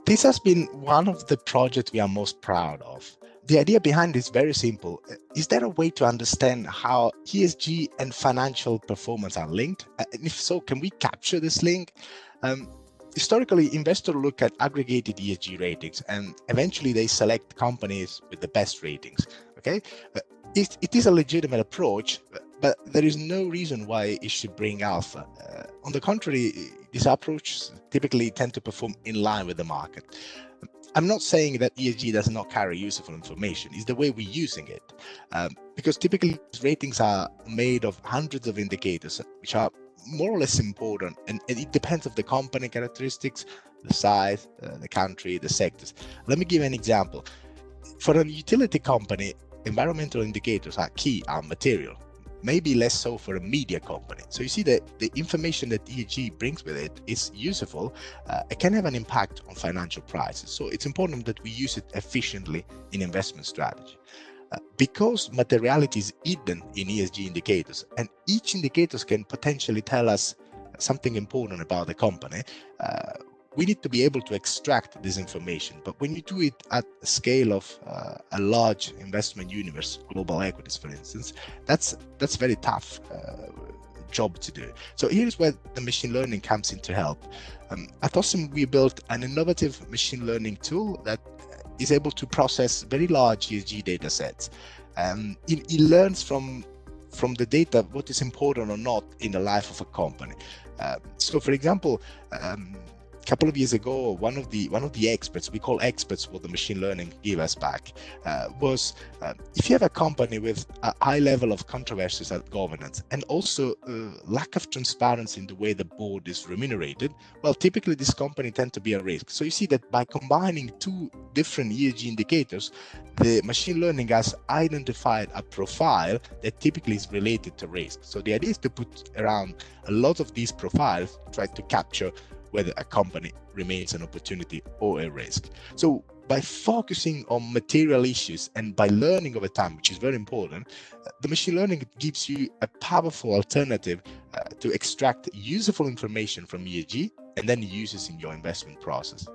This has been one of the projects we are most proud of. The idea behind it is very simple. Is there a way to understand how ESG and financial performance are linked? And if so, can we capture this link? Historically, investors look at aggregated ESG ratings and eventually they select companies with the best ratings. Okay, it is a legitimate approach, but there is no reason why it should bring alpha. On the contrary, these approaches typically tend to perform in line with the market. I'm not saying that ESG does not carry useful information. It's the way we're using it. Because typically ratings are made of hundreds of indicators, which are more or less important, and it depends on the company characteristics, the size, the country, the sectors. Let me give an example. For a utility company, environmental indicators are key, are material. Maybe less so for a media company. So you see that the information that ESG brings with it is useful. It can have an impact on financial prices. So it's important that we use it efficiently in investment strategy. Because materiality is hidden in ESG indicators, and each indicator can potentially tell us something important about the company, we need to be able to extract this information. But when you do it at a scale of a large investment universe, global equities, for instance, that's very tough job to do. So here's where the machine learning comes in to help. At Ossiam, we built an innovative machine learning tool that is able to process very large ESG data sets. It learns from the data what is important or not in the life of a company. So for example, a couple of years ago, one of the experts, we call experts what the machine learning gave us back, was if you have a company with a high level of controversies at governance and also lack of transparency in the way the board is remunerated, well, typically this company tend to be a risk. So you see that by combining two different ESG indicators, the machine learning has identified a profile that typically is related to risk. So the idea is to put around a lot of these profiles, try to capture whether a company remains an opportunity or a risk. So by focusing on material issues and by learning over time, which is very important, the machine learning gives you a powerful alternative to extract useful information from ESG and then use it in your investment process.